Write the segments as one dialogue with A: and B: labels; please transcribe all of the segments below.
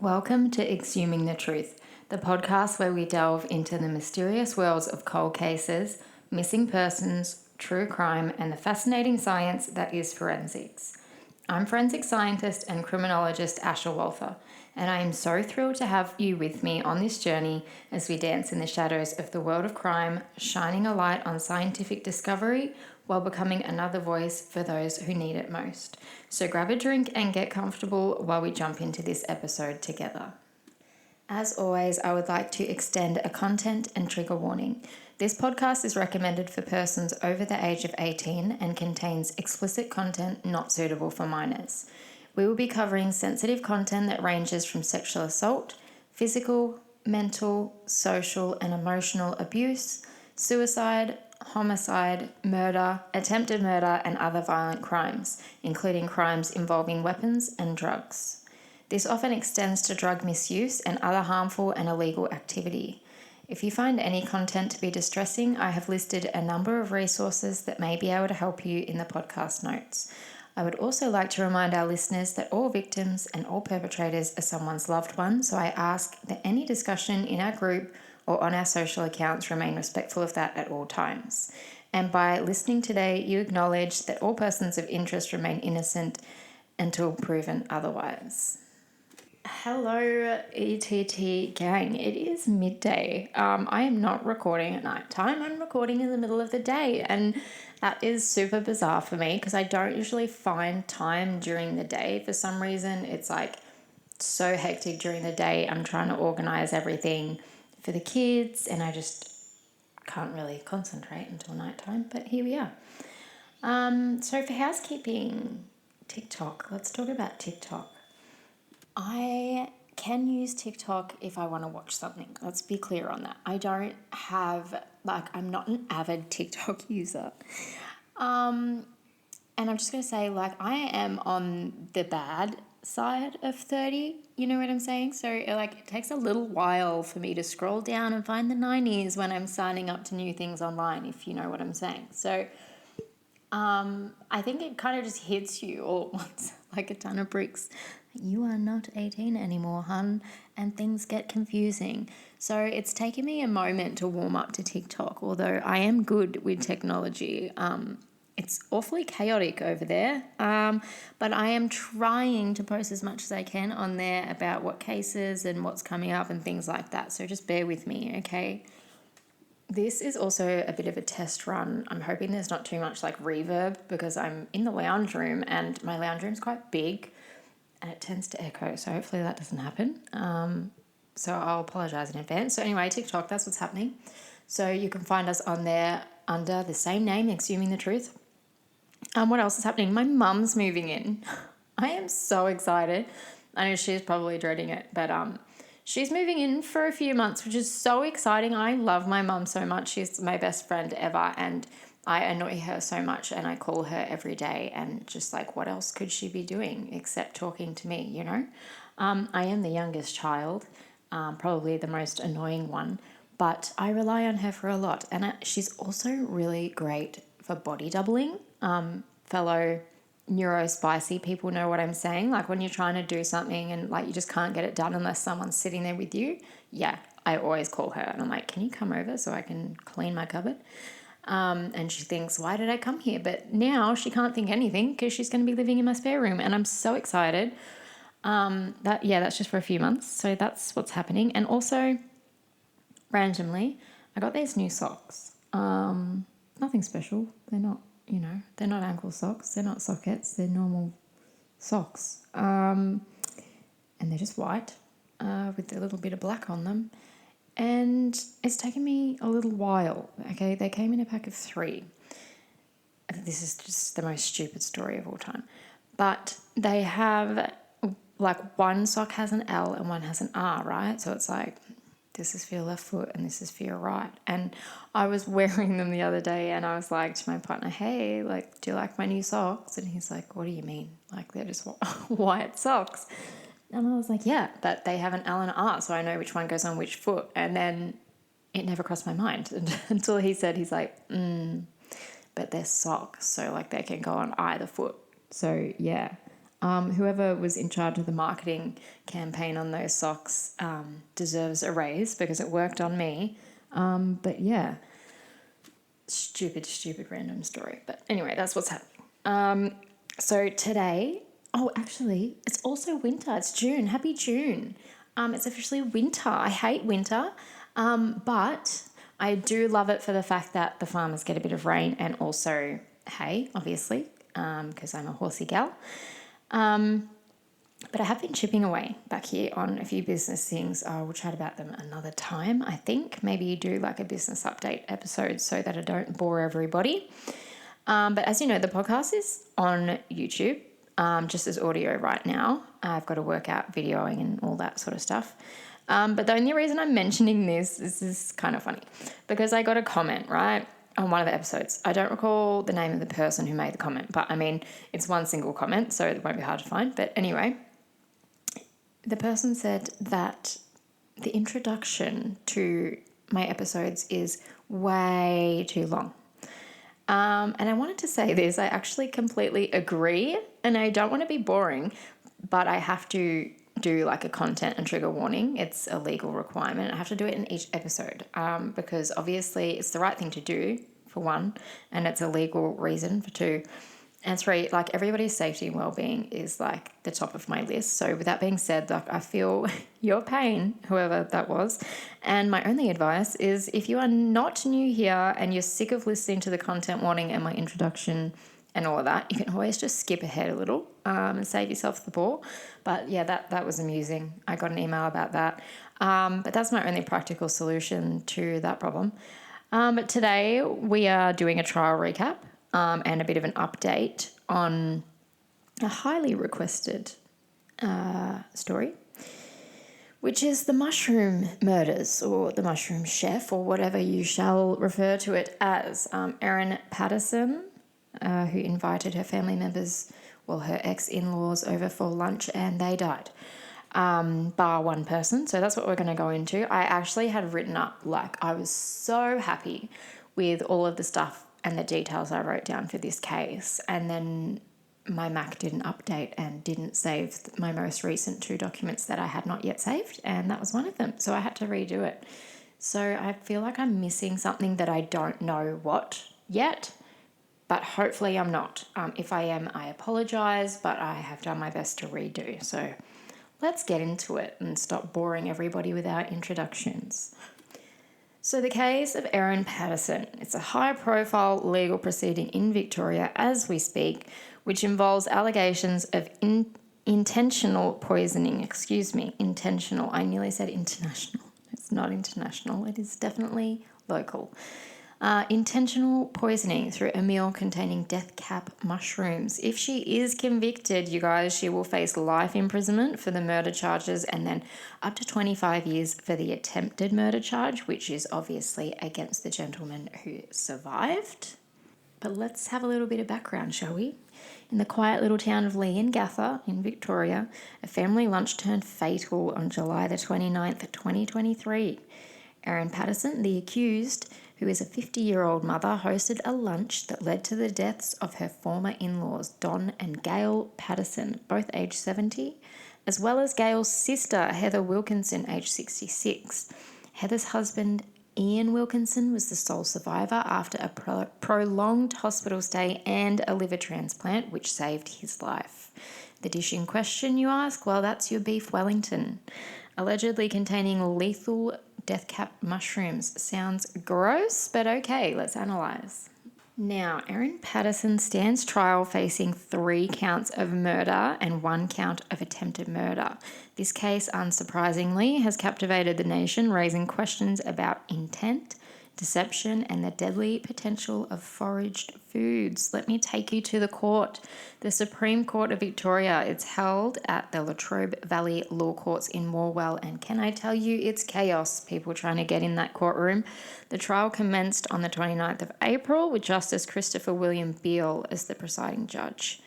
A: Welcome to Exhuming the Truth, the podcast where we delve into the mysterious worlds of cold cases, missing persons, true crime, and the fascinating science that is forensics. I'm forensic scientist and criminologist Asher Walther, and I am so thrilled to have you with me on this journey as we dance in the shadows of the world of crime, shining a light on scientific discovery while becoming another voice for those who need it most. So grab a drink and get comfortable while we jump into this episode together. As always, I would like to extend a content and trigger warning. This podcast is recommended for persons over the age of 18 and contains explicit content not suitable for minors. We will be covering sensitive content that ranges from sexual assault, physical, mental, social, and emotional abuse, suicide, homicide, murder, attempted murder, and other violent crimes, including crimes involving weapons and drugs. This often extends to drug misuse and other harmful and illegal activity. If you find any content to be distressing, I have listed a number of resources that may be able to help you in the podcast notes. I would also like to remind our listeners that all victims and all perpetrators are someone's loved one, so I ask that any discussion in our group or on our social accounts remain respectful of that at all times. And by listening today, you acknowledge that all persons of interest remain innocent until proven otherwise. Hello, ETT gang. It is midday. I am not recording at night time. I'm recording in the middle of the day, and that is super bizarre for me because I don't usually find time during the day. For some reason, it's like so hectic during the day. I'm trying to organize everything for the kids, and I just can't really concentrate until nighttime. But here we are. So for housekeeping, TikTok. Let's talk about TikTok. I can use TikTok if I want to watch something. Let's be clear on that. I don't have, I'm not an avid TikTok user. And I'm just going to say, I am on the bad side of 30. You know what I'm saying? So, it takes a little while for me to scroll down and find the 90s when I'm signing up to new things online, if you know what I'm saying. So, I think it kind of just hits you all at once, like a ton of bricks. You are not 18 anymore, hun, and things get confusing. So it's taken me a moment to warm up to TikTok, although I am good with technology. It's awfully chaotic over there, but I am trying to post as much as I can on there about what cases and what's coming up and things like that. So just bear with me, okay? This is also a bit of a test run. I'm hoping there's not too much reverb because I'm in the lounge room and my lounge room's quite big and it tends to echo. So hopefully that doesn't happen. So I'll apologise in advance. So anyway, TikTok, that's what's happening. So you can find us on there under the same name, Exhuming the Truth. What else is happening? My mum's moving in. I am so excited. I know she's probably dreading it, but she's moving in for a few months, which is so exciting. I love my mum so much. She's my best friend ever, and I annoy her so much, and I call her every day, and just what else could she be doing except talking to me, you know? I am the youngest child, probably the most annoying one, but I rely on her for a lot, and she's also really great for body doubling. Fellow neurospicy people know what I'm saying. When you're trying to do something and you just can't get it done unless someone's sitting there with you. Yeah, I always call her and I'm like, can you come over so I can clean my cupboard? And she thinks, why did I come here? But now she can't think anything because she's going to be living in my spare room and I'm so excited. That's just for a few months. So that's what's happening. And also, randomly, I got these new socks. Nothing special. They're not, they're not ankle socks. They're not sockets. They're normal socks. And they're just white with a little bit of black on them. And it's taken me a little while, okay? They came in a pack of 3. This is just the most stupid story of all time. But they have, one sock has an L and one has an R, right? So it's this is for your left foot and this is for your right. And I was wearing them the other day and I was like to my partner, hey, do you like my new socks? And he's like, what do you mean? They're just white socks. And I was like, yeah, but they have an L and an R, so I know which one goes on which foot. And then it never crossed my mind until he said, he's like, but they're socks, so they can go on either foot. So yeah, Whoever was in charge of the marketing campaign on those socks deserves a raise because it worked on me. But yeah, stupid random story. But anyway, that's what's happening. So today, actually, it's also winter. It's June. Happy June. It's officially winter. I hate winter, but I do love it for the fact that the farmers get a bit of rain and also hay, obviously, because I'm a horsey gal. But I have been chipping away back here on a few business things. I will chat about them another time, I think. Maybe do like a business update episode so that I don't bore everybody. But as you know, the podcast is on YouTube, just as audio right now. I've got to work out videoing and all that sort of stuff. But the only reason I'm mentioning this is kind of funny because I got a comment, right, on one of the episodes. I don't recall the name of the person who made the comment, but I mean, it's one single comment, so it won't be hard to find. But anyway, the person said that the introduction to my episodes is way too long. And I wanted to say this, I actually completely agree, and I don't want to be boring, but I have to do like a content and trigger warning. It's a legal requirement. I have to do it in each episode because obviously it's the right thing to do, for one, and it's a legal reason, for two. And three, like everybody's safety and well-being is like the top of my list. So with that being said, like I feel your pain, whoever that was. And my only advice is if you are not new here and you're sick of listening to the content warning and my introduction and all of that, you can always just skip ahead a little and save yourself the bore. But yeah, that was amusing. I got an email about that. But that's my only practical solution to that problem. But today we are doing a trial recap. And a bit of an update on a highly requested story, which is the mushroom murders or the mushroom chef or whatever you shall refer to it as. Erin Patterson, who invited her family members, well, her ex-in-laws over for lunch and they died, bar one person. So that's what we're going to go into. I actually had written up, like I was so happy with all of the stuff and the details I wrote down for this case. And then my Mac didn't update and didn't save my most recent 2 documents that I had not yet saved. And that was one of them. So I had to redo it. So I feel like I'm missing something that I don't know what yet, but hopefully I'm not. If I am, I apologize, but I have done my best to redo. So let's get into it and stop boring everybody with our introductions. So the case of Erin Patterson, it's a high-profile legal proceeding in Victoria as we speak, which involves allegations of intentional poisoning. Intentional. I nearly said international. It's not international. It is definitely local. Intentional poisoning through a meal containing death cap mushrooms. If she is convicted, you guys, she will face life imprisonment for the murder charges and then up to 25 years for the attempted murder charge, which is obviously against the gentleman who survived. But let's have a little bit of background, shall we? In the quiet little town of Leongatha in Victoria, a family lunch turned fatal on July the 29th, 2023. Erin Patterson, the accused, who is a 50-year-old mother, hosted a lunch that led to the deaths of her former in-laws, Don and Gail Patterson, both aged 70, as well as Gail's sister, Heather Wilkinson, aged 66. Heather's husband, Ian Wilkinson, was the sole survivor after a prolonged hospital stay and a liver transplant, which saved his life. The dish in question, you ask? Well, that's your beef Wellington, allegedly containing lethal death cap mushrooms. Sounds gross, but okay, let's analyse. Now, Erin Patterson stands trial facing 3 counts of murder and 1 count of attempted murder. This case, unsurprisingly, has captivated the nation, raising questions about intent, deception, and the deadly potential of foraged foods. Let me take you to the court. The Supreme Court of Victoria. It's held at the Latrobe Valley Law Courts in Morwell, and can I tell you, it's chaos, people trying to get in that courtroom. The trial commenced on the 29th of April with Justice Christopher William Beale as the presiding judge.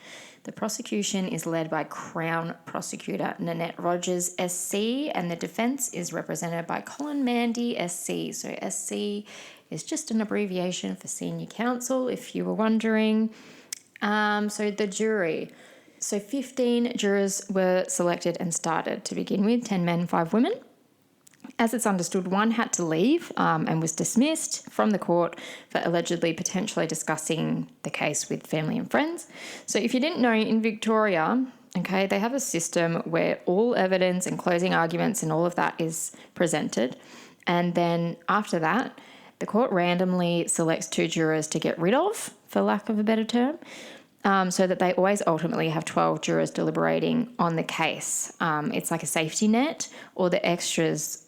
A: The prosecution is led by Crown Prosecutor Nanette Rogers, SC, and the defence is represented by Colin Mandy, SC. So SC is just an abbreviation for Senior Counsel, if you were wondering. So the jury, So 15 jurors were selected and started to begin with, 10 men, 5 women. As it's understood, one had to leave and was dismissed from the court for allegedly potentially discussing the case with family and friends. So if you didn't know, in Victoria, okay, they have a system where all evidence and closing arguments and all of that is presented. And then after that, the court randomly selects 2 jurors to get rid of, for lack of a better term, so that they always ultimately have 12 jurors deliberating on the case. It's like a safety net, or the extras,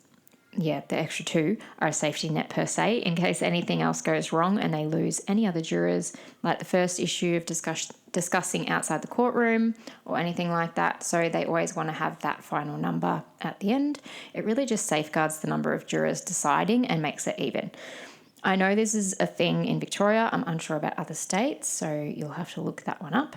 A: the extra 2 are a safety net per se, in case anything else goes wrong and they lose any other jurors, like the first issue of discussing outside the courtroom or anything like that. So they always want to have that final number at the end. It really just safeguards the number of jurors deciding and makes it even. I know this is a thing in Victoria. I'm unsure about other states, so you'll have to look that one up.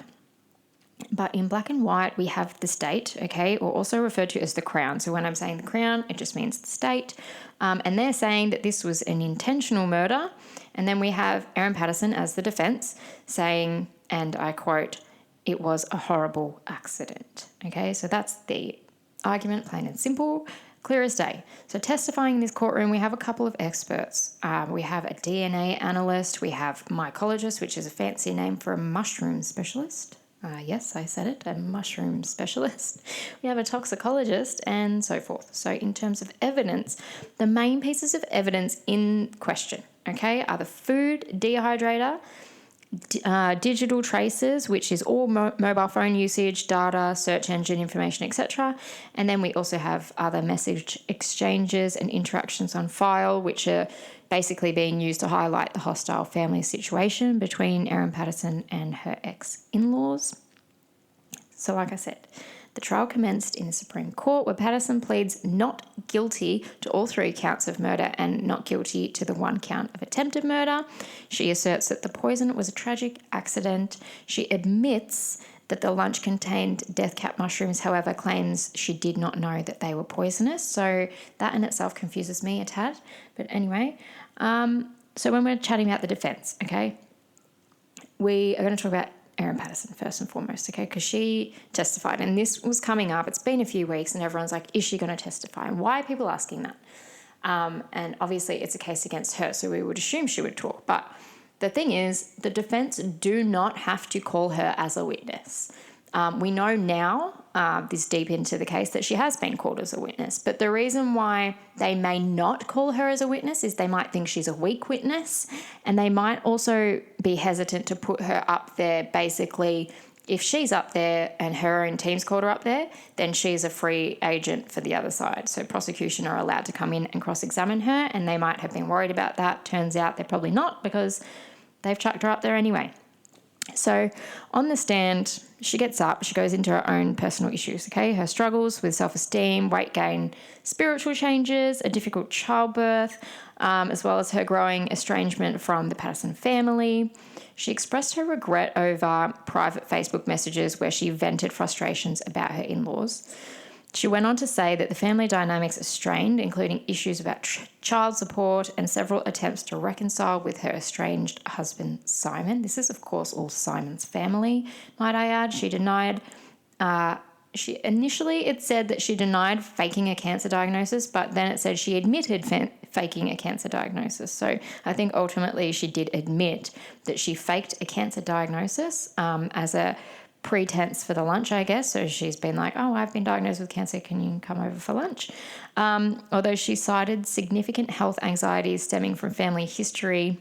A: But in black and white, we have the state, okay, or also referred to as the Crown. So when I'm saying the Crown, it just means the state. And they're saying that this was an intentional murder. And then we have Erin Patterson as the defence saying, and I quote, "It was a horrible accident." Okay, so that's the argument, plain and simple, clear as day. So testifying in this courtroom, we have a couple of experts. We have a DNA analyst. We have mycologist, which is a fancy name for a mushroom specialist. Yes, I said it, a mushroom specialist. We have a toxicologist and so forth. So in terms of evidence, the main pieces of evidence in question, okay, are the food dehydrator, digital traces, which is all mobile phone usage, data, search engine information, etc. And then we also have other message exchanges and interactions on file, which are basically being used to highlight the hostile family situation between Erin Patterson and her ex-in-laws. So like I said, the trial commenced in the Supreme Court, where Patterson pleads not guilty to all 3 counts of murder and not guilty to the 1 count of attempted murder. She asserts that the poison was a tragic accident. She admits that the lunch contained death cap mushrooms, however, claims she did not know that they were poisonous. So that in itself confuses me a tad. But anyway, so when we're chatting about the defence, okay, we are going to talk about Erin Patterson first and foremost, okay, because she testified, and this was coming up. It's been a few weeks, and everyone's like, is she going to testify? And why are people asking that? And obviously it's a case against her, so we would assume she would talk. But the thing is, the defence do not have to call her as a witness. We know now, this deep into the case, that she has been called as a witness. But the reason why they may not call her as a witness is they might think she's a weak witness, and they might also be hesitant to put her up there. Basically, if she's up there and her own team's called her up there, then she's a free agent for the other side. So prosecution are allowed to come in and cross-examine her, and they might have been worried about that. Turns out they're probably not, because they've chucked her up there anyway. So on the stand, she gets up, she goes into her own personal issues, okay? Her struggles with self-esteem, weight gain, spiritual changes, a difficult childbirth, as well as her growing estrangement from the Patterson family. She expressed her regret over private Facebook messages where she vented frustrations about her in-laws. She went on to say that the family dynamics are strained, including issues about child support and several attempts to reconcile with her estranged husband, Simon. This is, of course, all Simon's family, might I add. She denied, it said that she denied faking a cancer diagnosis, but then it said she admitted faking a cancer diagnosis. So I think ultimately she did admit that she faked a cancer diagnosis as a pretense for the lunch, I guess. So she's been like, oh, I've been diagnosed with cancer, can you come over for lunch? Although she cited significant health anxieties stemming from family history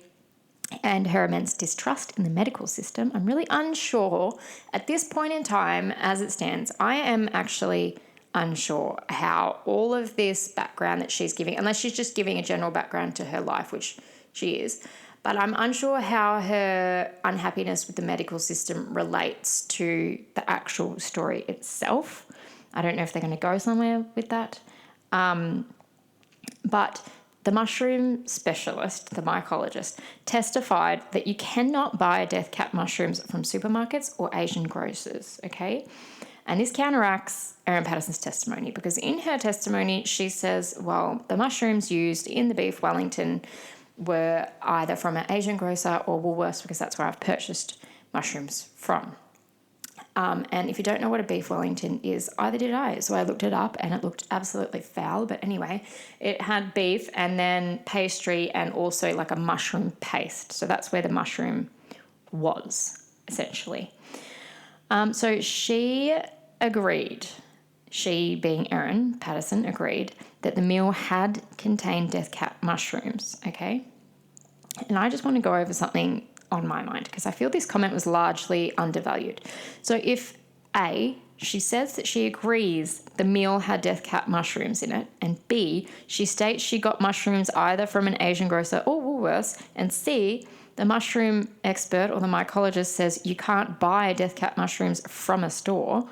A: and her immense distrust in the medical system. I'm really unsure at this point in time, as it stands. I am actually unsure how all of this background that she's giving, unless she's just giving a general background to her life, which she is, but I'm unsure how her unhappiness with the medical system relates to the actual story itself. I don't know if they're going to go somewhere with that. But the mushroom specialist, the mycologist, testified that you cannot buy death cap mushrooms from supermarkets or Asian grocers, okay? And this counteracts Erin Patterson's testimony, because in her testimony she says, well, the mushrooms used in the beef Wellington were either from an Asian grocer or Woolworths, because that's where I've purchased mushrooms from. And if you don't know what a beef Wellington is, either did I. So I looked it up and it looked absolutely foul. But anyway, it had beef and then pastry and also like a mushroom paste. So that's where the mushroom was, essentially. So she agreed, she being Erin Patterson, agreed that the meal had contained death cap mushrooms, okay? And I just want to go over something on my mind because I feel this comment was largely undervalued. So if A, she says that she agrees the meal had death cap mushrooms in it, and B, she states she got mushrooms either from an Asian grocer or Woolworths, and C, the mushroom expert or the mycologist says you can't buy death cap mushrooms from a store,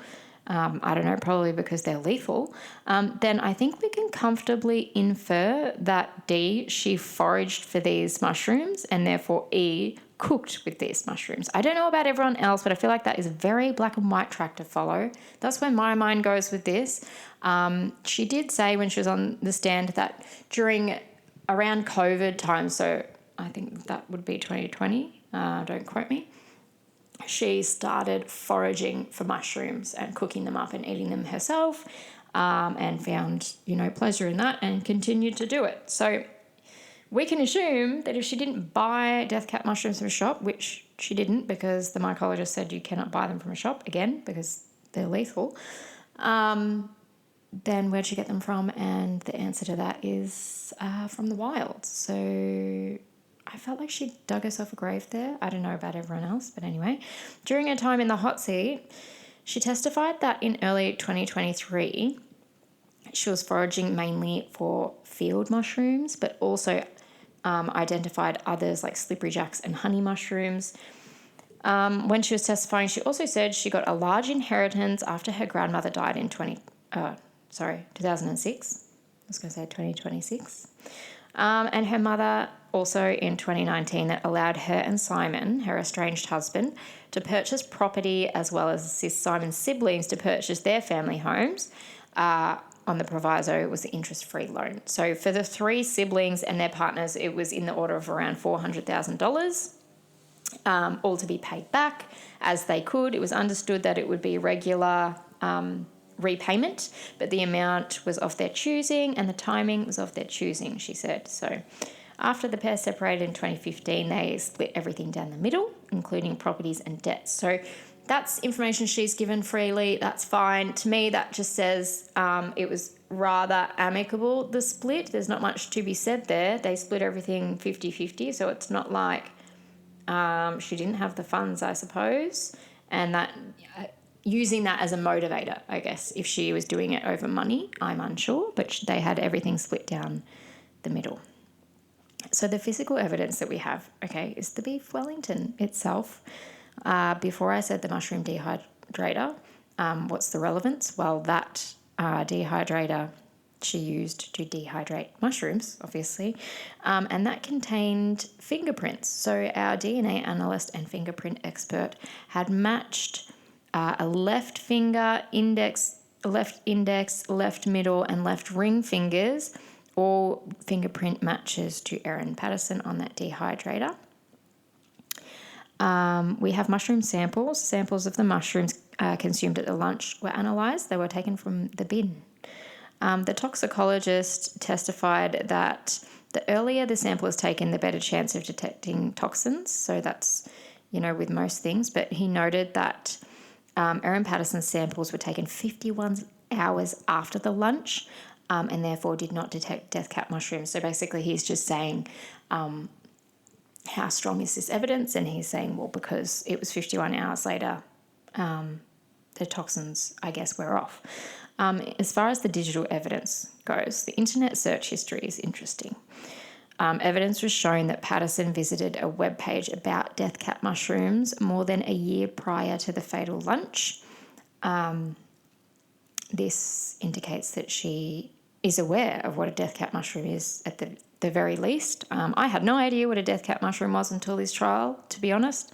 A: I don't know, probably because they're lethal, then I think we can comfortably infer that D, she foraged for these mushrooms, and therefore E, cooked with these mushrooms. I don't know about everyone else, but I feel like that is a very black and white track to follow. That's where my mind goes with this. She did say when she was on the stand that around COVID time, so I think that would be 2020, don't quote me, she started foraging for mushrooms and cooking them up and eating them herself, and found, pleasure in that and continued to do it. So we can assume that if she didn't buy death cap mushrooms from a shop, which she didn't because the mycologist said you cannot buy them from a shop, again, because they're lethal, then where'd she get them from? And the answer to that is from the wild. So I felt like she dug herself a grave there. I don't know about everyone else, but anyway. During her time in the hot seat, she testified that in early 2023, she was foraging mainly for field mushrooms, but also identified others like slippery jacks and honey mushrooms. When she was testifying, she also said she got a large inheritance after her grandmother died in 2006. I was going to say 2026. And her mother also in 2019 that allowed her and Simon, her estranged husband, to purchase property as well as assist Simon's siblings to purchase their family homes on the proviso was the interest-free loan. So for the three siblings and their partners, it was in the order of around $400,000, all to be paid back as they could. It was understood that it would be regular repayment, but the amount was of their choosing and the timing was of their choosing, she said. So after the pair separated in 2015, they split everything down the middle, including properties and debts. So that's information she's given freely. That's fine. To me, that just says it was rather amicable, the split. There's not much to be said there. They split everything 50-50, so it's not like she didn't have the funds, I suppose, and that using that as a motivator, I guess. If she was doing it over money, I'm unsure, but they had everything split down the middle. So the physical evidence that we have, is the beef Wellington itself. Before I said the mushroom dehydrator, what's the relevance? Well, that dehydrator she used to dehydrate mushrooms, obviously, and that contained fingerprints. So our DNA analyst and fingerprint expert had matched a left finger, left index, left middle, and left ring fingers, all fingerprint matches to Erin Patterson on that dehydrator. We have mushroom samples. Samples of the mushrooms consumed at the lunch were analysed. They were taken from the bin. The toxicologist testified that the earlier the sample is taken, the better chance of detecting toxins. So that's, with most things. But he noted that Erin Patterson's samples were taken 51 hours after the lunch and therefore did not detect death cap mushrooms. So basically he's just saying how strong is this evidence? And he's saying, well, because it was 51 hours later, the toxins, I guess, were off. As far as the digital evidence goes, the internet search history is interesting. Evidence was shown that Patterson visited a webpage about death cap mushrooms more than a year prior to the fatal lunch. This indicates that she is aware of what a death cap mushroom is at the very least. I had no idea what a death cap mushroom was until this trial, to be honest.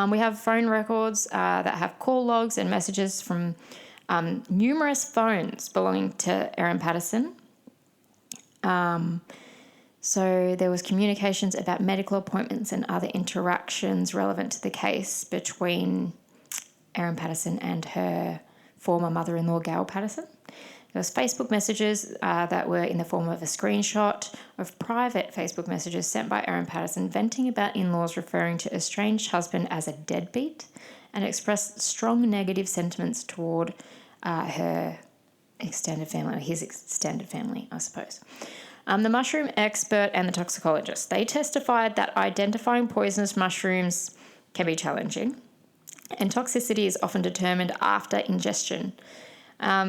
A: We have phone records that have call logs and messages from numerous phones belonging to Erin Patterson. So there was communications about medical appointments and other interactions relevant to the case between Erin Patterson and her former mother-in-law, Gail Patterson. There was Facebook messages that were in the form of a screenshot of private Facebook messages sent by Erin Patterson venting about in-laws referring to estranged husband as a deadbeat and expressed strong negative sentiments toward her extended family, or his extended family, I suppose. The mushroom expert and the toxicologist, they testified that identifying poisonous mushrooms can be challenging, and toxicity is often determined after ingestion.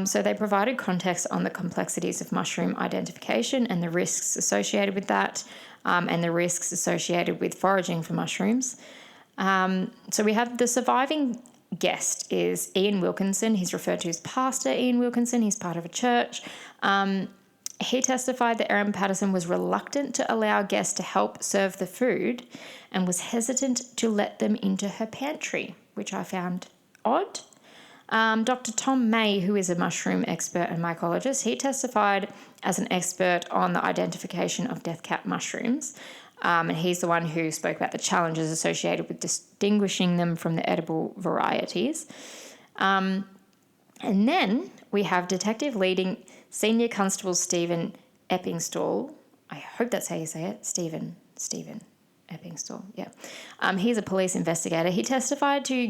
A: So they provided context on the complexities of mushroom identification and the risks associated with that, and the risks associated with foraging for mushrooms. So we have the surviving guest is Ian Wilkinson. He's referred to as Pastor Ian Wilkinson. He's part of a church. He testified that Erin Patterson was reluctant to allow guests to help serve the food and was hesitant to let them into her pantry, which I found odd. Dr. Tom May, who is a mushroom expert and mycologist, he testified as an expert on the identification of death cap mushrooms. And he's the one who spoke about the challenges associated with distinguishing them from the edible varieties. And then we have Detective Leading Senior Constable Stephen Eppingstall. I hope that's how you say it. Stephen Eppingstall, yeah. He's a police investigator. He testified to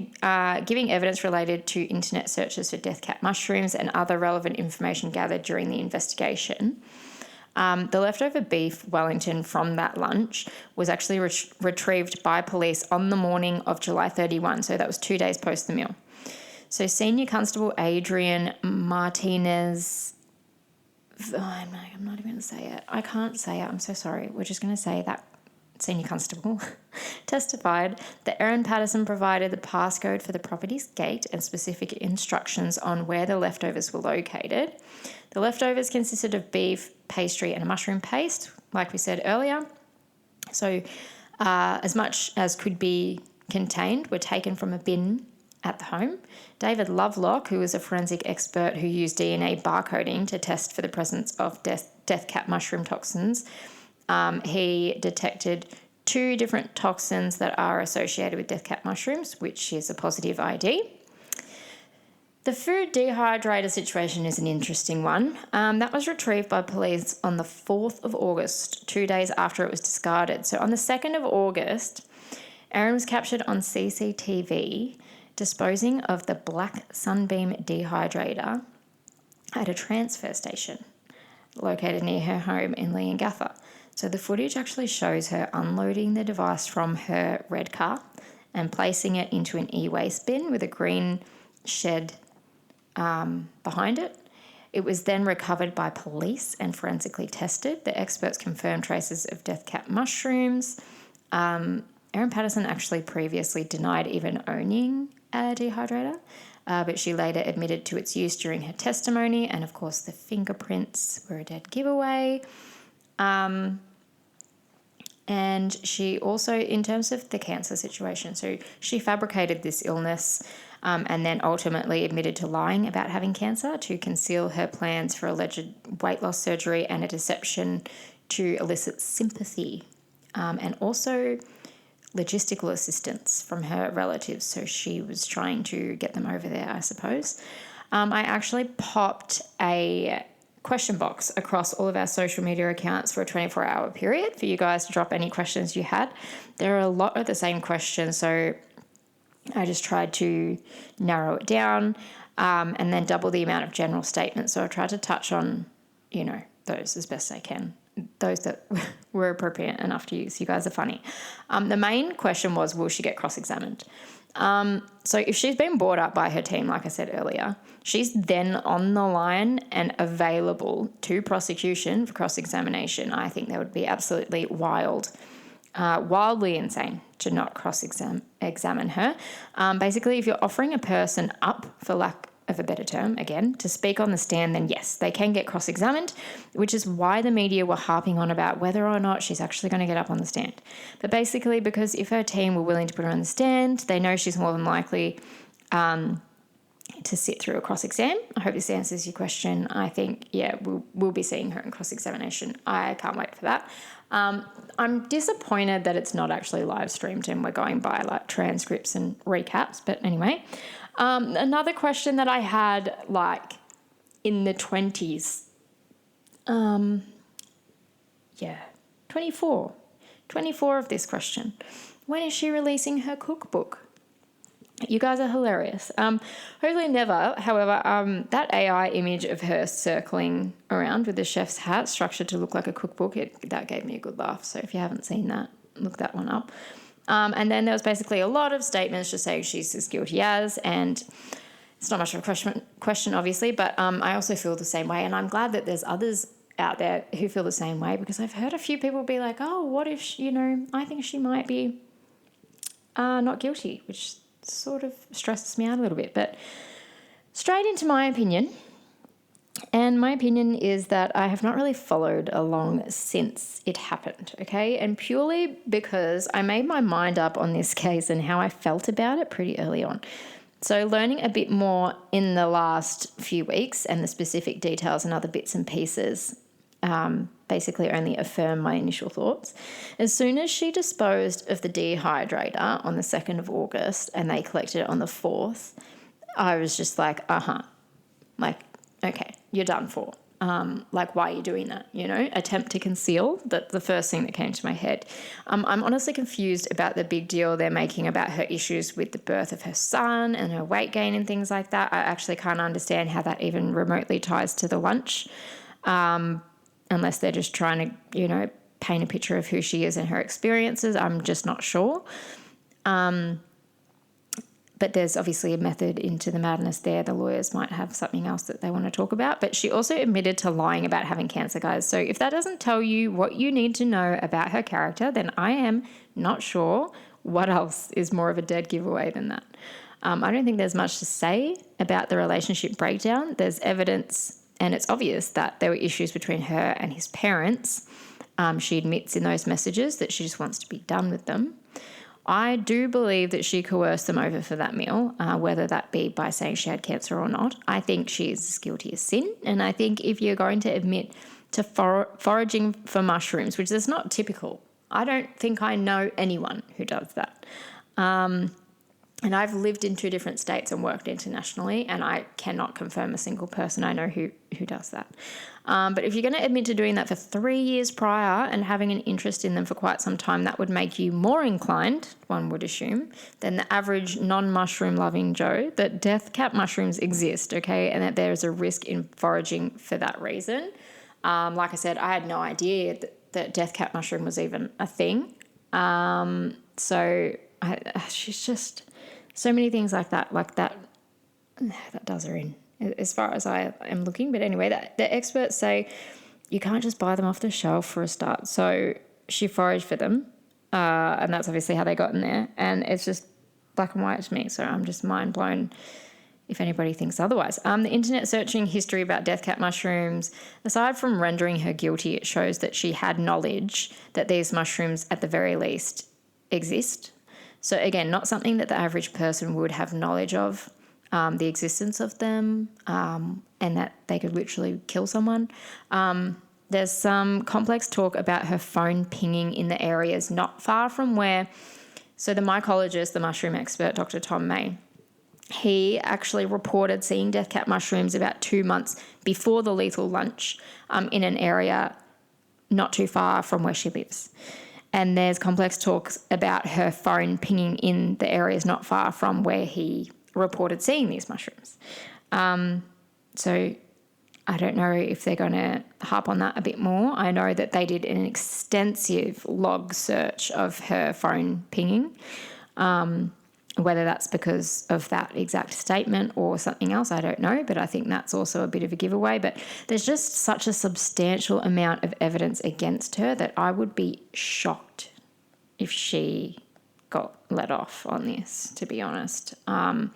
A: giving evidence related to internet searches for death cap mushrooms and other relevant information gathered during the investigation. The leftover beef Wellington from that lunch was actually retrieved by police on the morning of July 31, so that was 2 days post the meal. So Senior Constable Adrian Martinez, I'm not even going to say it. I can't say it. I'm so sorry. We're just going to say that Senior Constable testified that Erin Patterson provided the passcode for the property's gate and specific instructions on where the leftovers were located. The leftovers consisted of beef, pastry, and a mushroom paste, like we said earlier. So as much as could be contained were taken from a bin at the home. David Lovelock, who was a forensic expert who used DNA barcoding to test for the presence of death cap mushroom toxins, he detected 2 different toxins that are associated with death cap mushrooms, which is a positive ID. The food dehydrator situation is an interesting one. That was retrieved by police on the 4th of August, 2 days after it was discarded. So on the 2nd of August, Erin was captured on CCTV disposing of the black Sunbeam dehydrator at a transfer station located near her home in Leongatha. So the footage actually shows her unloading the device from her red car and placing it into an e-waste bin with a green shed behind it. It was then recovered by police and forensically tested. The experts confirmed traces of death cap mushrooms. Erin Patterson actually previously denied even owning a dehydrator, but she later admitted to its use during her testimony, and of course the fingerprints were a dead giveaway. And she also, in terms of the cancer situation, so she fabricated this illness and then ultimately admitted to lying about having cancer to conceal her plans for alleged weight loss surgery and a deception to elicit sympathy, and also logistical assistance from her relatives. So she was trying to get them over there, I suppose. I actually popped a question box across all of our social media accounts for a 24-hour period for you guys to drop any questions you had. There are a lot of the same questions, so I just tried to narrow it down and then double the amount of general statements. So I tried to touch on, those as best I can, those that were appropriate enough to use. You guys are funny. The main question was, will she get cross-examined? So if she's been brought up by her team, like I said earlier, she's then on the line and available to prosecution for cross-examination. I think that would be absolutely wildly insane to not cross-examine her. Basically, if you're offering a person up, for lack of a better term, again, to speak on the stand, then yes, they can get cross-examined, which is why the media were harping on about whether or not she's actually going to get up on the stand. But basically, because if her team were willing to put her on the stand, they know she's more than likely to sit through a cross-exam. I hope this answers your question. I think, we'll be seeing her in cross-examination. I can't wait for that. I'm disappointed that it's not actually live streamed and we're going by like transcripts and recaps, but anyway. Another question that I had, like, in the 20s. 24. 24 of this question. When is she releasing her cookbook? You guys are hilarious. Hopefully never. However, that AI image of her circling around with the chef's hat structured to look like a cookbook, that gave me a good laugh. So if you haven't seen that, look that one up. And then there was basically a lot of statements just saying she's as guilty as, and it's not much of a question obviously, but I also feel the same way, and I'm glad that there's others out there who feel the same way, because I've heard a few people be like, oh, what if, I think she might be not guilty, which sort of stresses me out a little bit. But straight into my opinion, and my opinion is that I have not really followed along since it happened, okay? And purely because I made my mind up on this case and how I felt about it pretty early on. So learning a bit more in the last few weeks and the specific details and other bits and pieces basically only affirm my initial thoughts. As soon as she disposed of the dehydrator on the 2nd of August and they collected it on the 4th, I was just like, like, okay, you're done for. Like, why are you doing that? Attempt to conceal. That's the first thing that came to my head. I'm honestly confused about the big deal they're making about her issues with the birth of her son and her weight gain and things like that. I actually can't understand how that even remotely ties to the lunch, unless they're just trying to, paint a picture of who she is and her experiences. I'm just not sure. But there's obviously a method into the madness there. The lawyers might have something else that they want to talk about. But she also admitted to lying about having cancer, guys. So if that doesn't tell you what you need to know about her character, then I am not sure what else is more of a dead giveaway than that. I don't think there's much to say about the relationship breakdown. There's evidence, and it's obvious that there were issues between her and his parents. She admits in those messages that she just wants to be done with them. I do believe that she coerced them over for that meal, whether that be by saying she had cancer or not. I think she is as guilty as sin. And I think if you're going to admit to foraging for mushrooms, which is not typical, I don't think I know anyone who does that. And I've lived in 2 different states and worked internationally, and I cannot confirm a single person I know who does that. But if you're going to admit to doing that for 3 years prior and having an interest in them for quite some time, that would make you more inclined, one would assume, than the average non-mushroom loving Joe, that death cap mushrooms exist, okay, and that there is a risk in foraging for that reason. Like I said, I had no idea that death cap mushroom was even a thing. She's just... so many things like that does her in, as far as I am looking. But anyway, the experts say you can't just buy them off the shelf for a start. So she foraged for them, and that's obviously how they got in there. And it's just black and white to me. So I'm just mind blown if anybody thinks otherwise. The internet searching history about death cap mushrooms, aside from rendering her guilty, it shows that she had knowledge that these mushrooms at the very least exist. So again, not something that the average person would have knowledge of, the existence of them, and that they could literally kill someone. There's some complex talk about her phone pinging in the areas not far from where... So the mycologist, the mushroom expert, Dr. Tom May, he actually reported seeing death cap mushrooms about 2 months before the lethal lunch in an area not too far from where she lives. And there's complex talks about her phone pinging in the areas not far from where he reported seeing these mushrooms. So I don't know if they're going to harp on that a bit more. I know that they did an extensive log search of her phone pinging, whether that's because of that exact statement or something else, I don't know, but I think that's also a bit of a giveaway. But there's just such a substantial amount of evidence against her that I would be shocked if she got let off on this, to be honest. And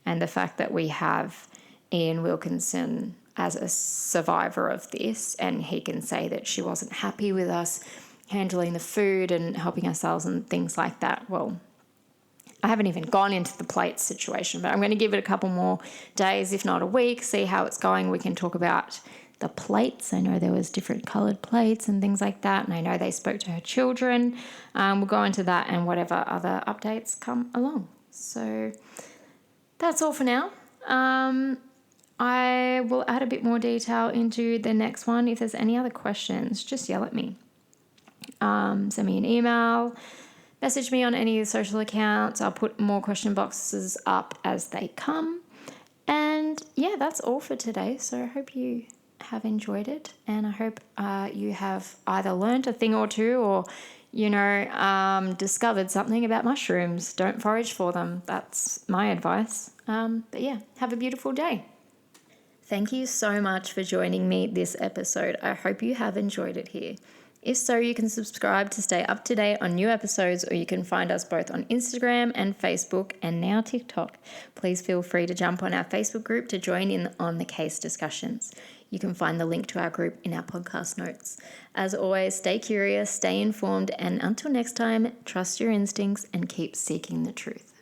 A: the fact that we have Ian Wilkinson as a survivor of this, and he can say that she wasn't happy with us handling the food and helping ourselves and things like that. Well, I haven't even gone into the plates situation, but I'm going to give it a couple more days, if not a week, see how it's going. We can talk about the plates. I know there was different coloured plates and things like that, and I know they spoke to her children. We'll go into that and whatever other updates come along. So that's all for now. I will add a bit more detail into the next one. If there's any other questions, just yell at me. Send me an email, message me on any of the social accounts. I'll put more question boxes up as they come. And yeah, that's all for today. So I hope you have enjoyed it, and I hope you have either learned a thing or two, or discovered something about mushrooms. Don't forage for them. That's my advice. But yeah, have a beautiful day. Thank you so much for joining me this episode. I hope you have enjoyed it here. If so, you can subscribe to stay up to date on new episodes, or you can find us both on Instagram and Facebook, and now TikTok. Please feel free to jump on our Facebook group to join in on the case discussions. You can find the link to our group in our podcast notes. As always, stay curious, stay informed, and until next time, trust your instincts and keep seeking the truth.